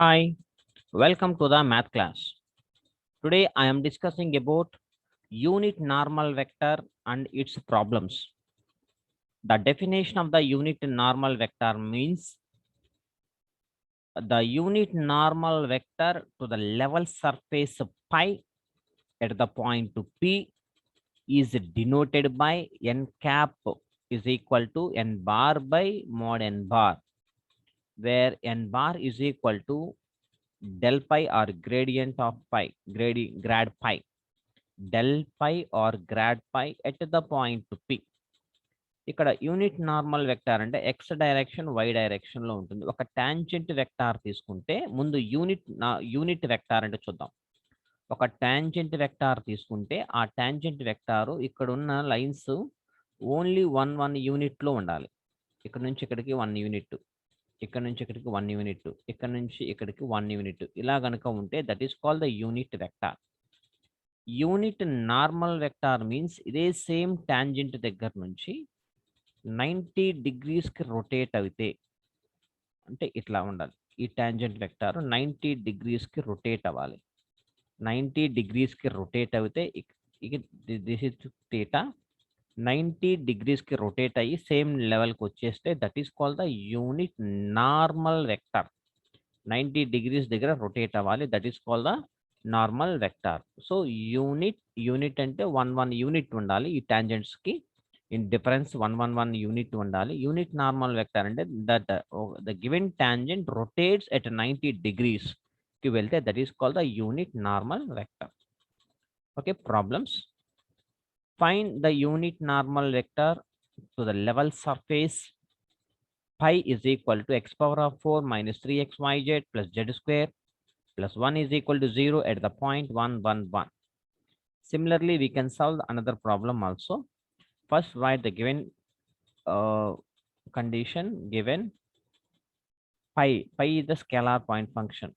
Hi, welcome to the math class. Today I am discussing about unit normal vector and its problems. The definition of the unit normal vector means the unit normal vector to the level surface pi at the point to P is denoted by n cap is equal to n bar by mod n bar, where n bar is equal to del pi or gradient of pi, grad pi, del pi or grad pi at the point P. ఇక్కడ unit normal vector అంటే X direction why direction లో ఉంటుంది. ఒక tangent vector తీసుకుంటే ముందు unit vector అంటే చూద్దాం. ఒక టాంజెంట్ వెక్టార్ తీసుకుంటే ఆ టాంజెంట్ వెక్టార్ ఇక్కడ ఉన్న లైన్స్ ఓన్లీ వన్ యూనిట్ లో ఉండాలి. ఇక్కడ నుంచి ఇక్కడికి 1 యూనిట్, ఇక్కడ నుంచి ఇక్కడికి 1 యూనిట్, ఇక్కడ నుంచి ఇక్కడికి 1 యూనిట్, ఇలా గనుక ఉంటే that is called the unit vector. Unit normal vector means ఇదే సేమ్ టాంజెంట్ దగ్గర నుంచి 90 డిగ్రీస్కి రొటేట్ అయితే, అంటే ఇట్లా ఉండాలి. ఈ టాంజెంట్ వెక్టార్ 90 డిగ్రీస్కి రొటేట్ అవ్వాలి. 90 డిగ్రీస్కి రొటేట్ అయితే దిస్ ఇస్ థీటా. 90 డిగ్రీస్కి రొటేట్ అయ్యి సేమ్ లెవెల్కి వచ్చేస్తే that is called the unit normal vector. 90 degrees దగ్గర రొటేట్ అవ్వాలి, that is called the normal vector. So unit అంటే 1 యూనిట్ ఉండాలి. ఈ టాంజెంట్స్ కి ఇన్ డిఫరెన్స్ 1 యూనిట్ ఉండాలి. యూనిట్ నార్మల్ వెక్టార్ అంటే that the given tangent rotates at 90 degrees కి వెళ్తే that is called the unit normal vector. Okay, problems. Find the unit normal vector to the level surface pi is equal to x power of 4 minus 3xyz plus z square plus 1 is equal to 0 at the point 1, 1, 1. Similarly, we can solve another problem also. First, write the given condition given pi. Pi is the scalar point function.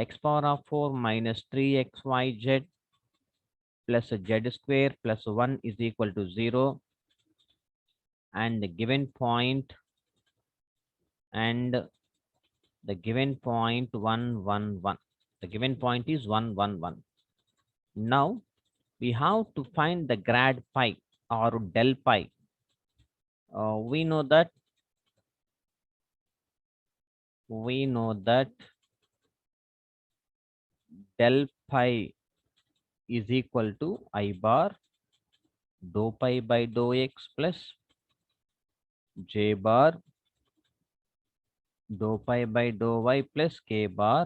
X power of 4 minus 3xyz plus z square plus 1 is equal to 0. And the given point and the given point 1, 1, 1. The given point is 1, 1, 1. Now we have to find the grad pi or del pi. We know that del pi is equal to I bar dou pi by dou x plus j bar dou pi by dou y plus k bar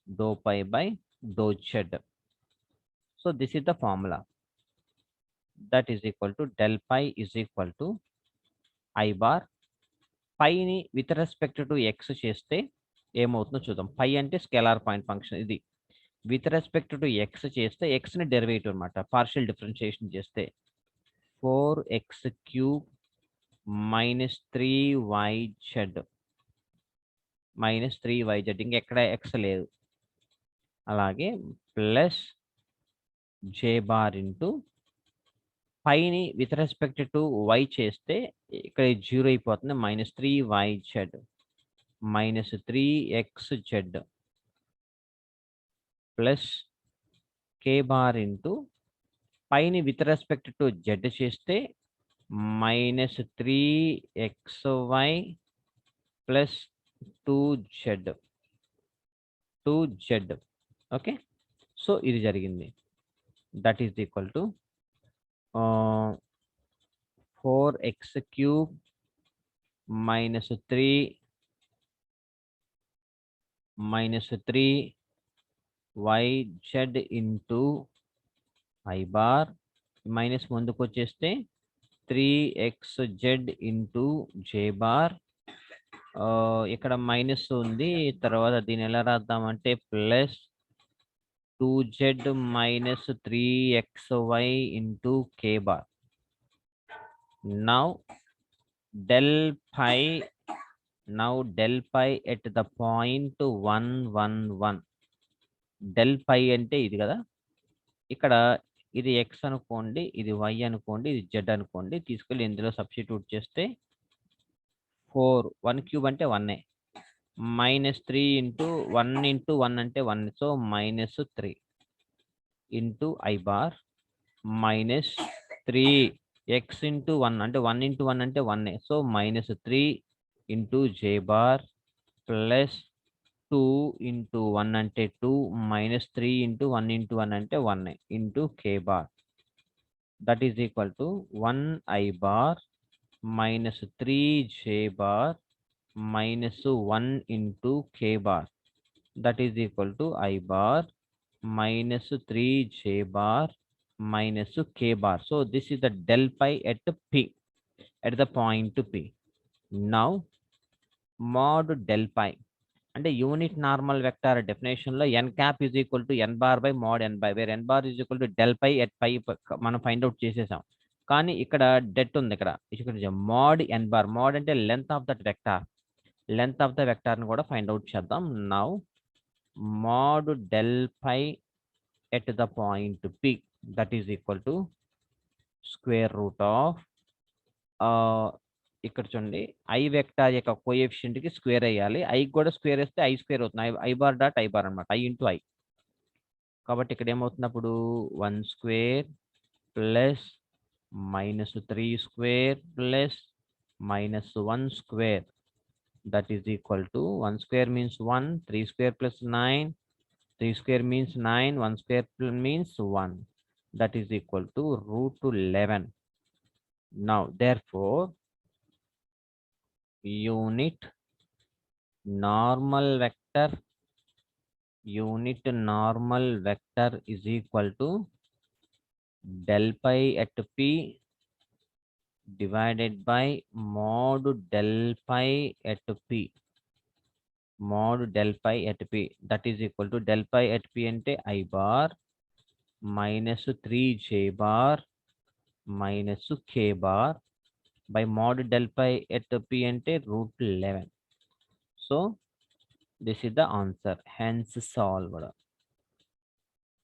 dou pi by dou z. So this is the formula. That is equal to del pi is equal to I bar. Pi ni with respect to x చేస్తే ఏమవుతుందో చూద్దాం. Pi అంటే scalar point function. ఇది with respect to X చేస్తే X ని derivative అనమాట. Partial differentiation చేస్తే 4x³ minus 3yz ఇంకెక్కడ ఎక్స్ లేదు. అలాగే ప్లస్ జే బార్ ఇంటూ పైని విత్ రెస్పెక్ట్ టు వై చేస్తే ఇక్కడ 0 అయిపోతుంది. -3yz -3xz plus K bar into పైని విత్ రెస్పెక్ట్ టు జెడ్ చేస్తే -3xy plus 2z. Okay, so ఇది జరిగింది. That is equal to 4x³ -3yz into I bar minus ముందుకు వచ్చేస్తే 3xz ఇంటూ జే bar. ఇక్కడ మైనస్ ఉంది, తర్వాత దీన్ని ఎలా రాద్దామంటే plus 2z minus 3xy into k bar. Now del pi at the point 1, 1, 1. del pi అంటే ఇది కదా, ఇక్కడ ఇది x అనుకోండి, ఇది y అనుకోండి, ఇది z అనుకోండి. తీసుకెళ్ళి ఇందులో సబ్స్టిట్యూట్ చేస్తే 4 1³ అంటే 1 -3 into 1 అంటే 1. So -3 into I bar minus 3 x into 1 అంటే 1 into 1 అంటే 1. So -3 into J bar plus 2 into 1 అంటే 2 -3 into 1 into 1 అంటే 1 into K bar. That is equal to 1 I bar minus 3 J bar minus 1 into K bar. That is equal to I bar minus 3 J bar minus K bar. So this is the del pi at P, at the point P. Now mod del pi అంటే unit normal vector definition లో n cap is equal to n bar by mod n by, where n bar is equal to del pi at pi మనం find out చేసేసాం. కానీ ఇక్కడ డెట్ ఉంది, ఇక్కడ mod n bar, mod అంటే length of that vector, length of the vector ని కూడా ఫైండ్ అవుట్ చేద్దాం. Now mod del pi at the point p, that is equal to square root of ఇక్కడ చూడండి ఐ వెక్టార్ యొక్క coefficient కి square అయ్యాలి, I కూడా square వేస్తే I square అవుతుంది, I bar dot I bar అనమాట, ఐ ఇంటూ ఐ. కాబట్టి ఇక్కడ ఏమవుతుంది అప్పుడు 1 square plus -3 square plus -1 square, that is equal to 1 square means 1, 3 square plus 9, 3 square means 9, 1 square means 1, that is equal to √11. Now therefore unit normal vector is equal to del pi at p divided by mod del pi at p, mod del pi at p, that is equal to del pi at p ante I bar minus 3 J bar minus K bar by mod del pi at p ante √11. So this is the answer, hence solved,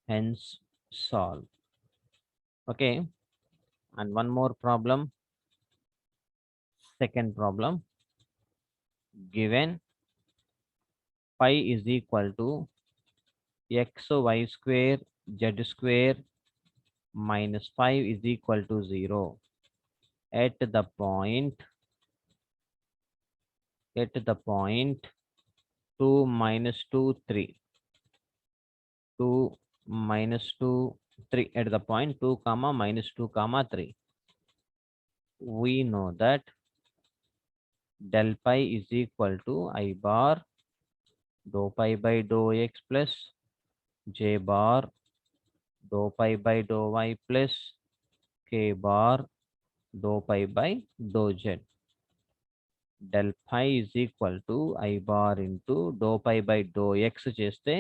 hence solved. Okay, and one more problem. Second problem, given pi is equal to x y square z square minus 5 is equal to 0 at the point 2 minus 2 3, 2 minus 2 3, at the point 2 comma minus 2 comma 3. We know that del pi is equal to I bar dou pi by dou x plus J bar dou pi by dou y plus K bar dou pi by dou z. Del pi is equal to I bar into dou pi by dou x చేస్తే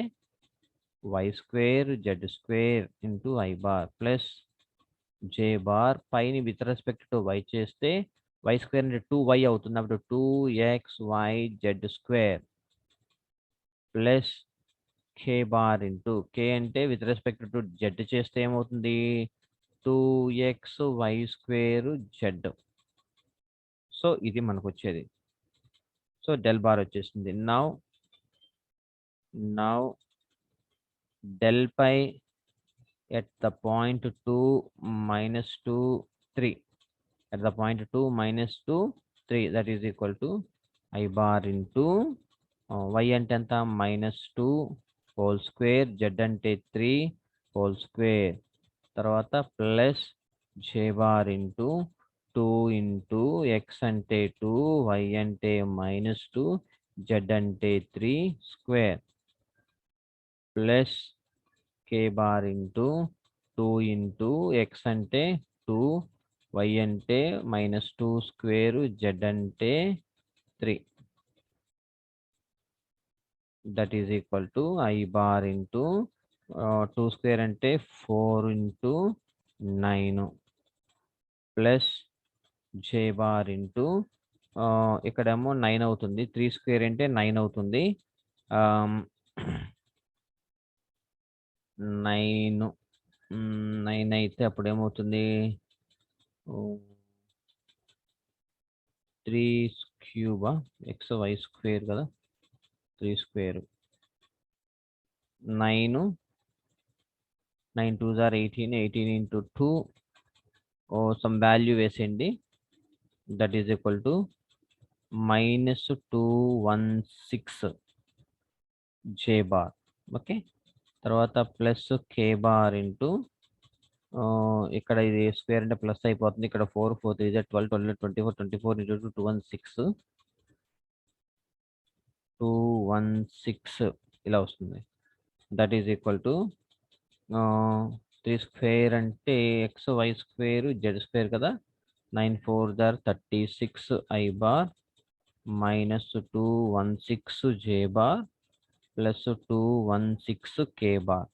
y square z square into I bar plus J bar, pi ని with respect to y చేస్తే y square అంటే 2y అవుతుంది, అప్పుడు 2xy z square plus K bar into K అంటే with respect to z చేస్తే ఏమవుతుంది 2xy square z. So ఇది మనకు వచ్చేది, సో డెల్ బార్ వచ్చేసింది. Now del pi at the point 2 minus 2 3, at the point 2 minus 2 3, that is equal to I bar into y అంటే ఎంత -2 whole square, z అంటే 3 whole square, తర్వాత plus J bar into 2 into x అంటే 2 y అంటే -2 z అంటే 3 square plus K bar into 2 into x అంటే 2 y అంటే -2 square z అంటే 3, that is equal to I bar into 2 square అంటే 4 into 9 plus J bar into ఇక్కడేమో 9 అవుతుంది, 3 square అంటే 9 అవుతుంది, 9 అయితే అప్పుడు ఏమవుతుంది 3 క్యూబా x y స్క్వేర్ కదా, 3 square 9 9 2s are 18 18 into 2 or some value వేసేయండి that is equal to minus 216 j bar. Okay, తర్వాత ప్లస్ k bar ఇంటూ ఇక్కడ ఇది స్క్వేర్ అంటే ప్లస్ అయిపోతుంది. ఇక్కడ 4 4 3 12 12 24 24 ఇంటూ 216 216 ఇలా వస్తుంది. That is equal to 3 square అంటే X Y square Z square కదా. 9 4 దర్ 36 I bar minus 216 j bar plus 216 k bar.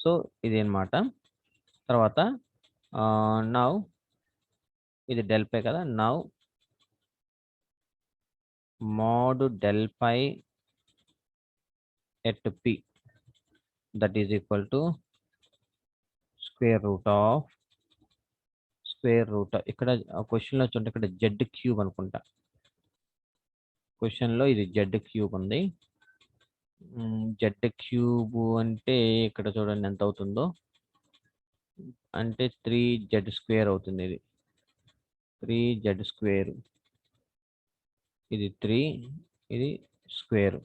So ఇది అన్నమాట. తర్వాత నౌ ఇది డెల్ పై కదా. Now mod del pi at p that is equal to square root of ఇక్కడ question లో చూడండి, ఇక్కడ జెడ్ క్యూబ్ అనుకుంటా. క్వశ్చన్ లో ఇది జెడ్ క్యూబ్ ఉంది. జెడ్ క్యూబ్ అంటే ఇక్కడ చూడండి ఎంత అవుతుందో, అంటే 3z స్క్వేర్ అవుతుంది. ఇది 3z స్క్వేర్, ఇది 3 ఇది స్క్వేర్.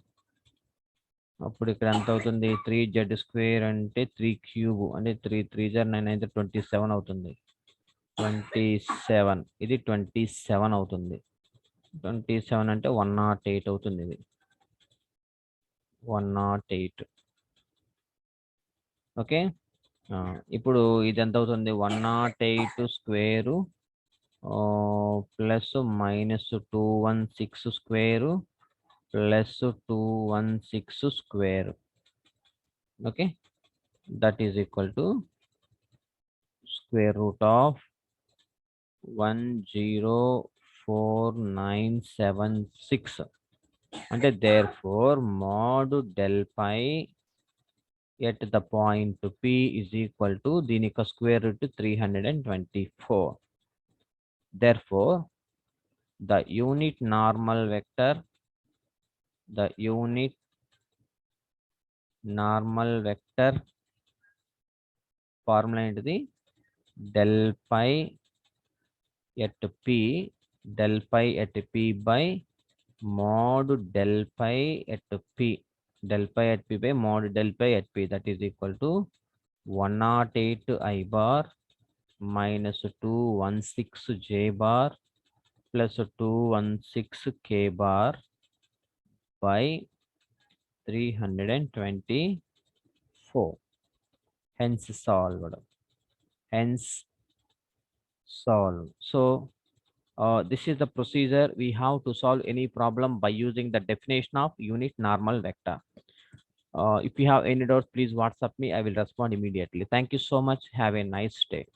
అప్పుడు ఇక్కడ ఎంత అవుతుంది, 3z స్క్వేర్ అంటే 3 క్యూబ్ అంటే 3 3 9 అయితే 27 అవుతుంది. 27 ఇది 27 అవుతుంది. 27 అంటే 108 అవుతుంది. ఇది 108. ఓకే, ఇప్పుడు ఇది ఎంత అవుతుంది, 108 square plus minus 216 square plus 216 square. Okay, that is equal to square root of 104,976. అంటే therefore mod del pi at the point p is equal to దీని యొక్క square root 324. Therefore, the unit normal vector formula ఏంటిది, del pi at p by mod del pi at p by mod del pi at p, that is equal to 108 I bar minus 216 j bar plus 216 k bar by 324. Hence solved. So this is the procedure we have to solve any problem by using the definition of unit normal vector. If you have any doubts, please WhatsApp me. I will respond immediately. Thank you so much. Have a nice day.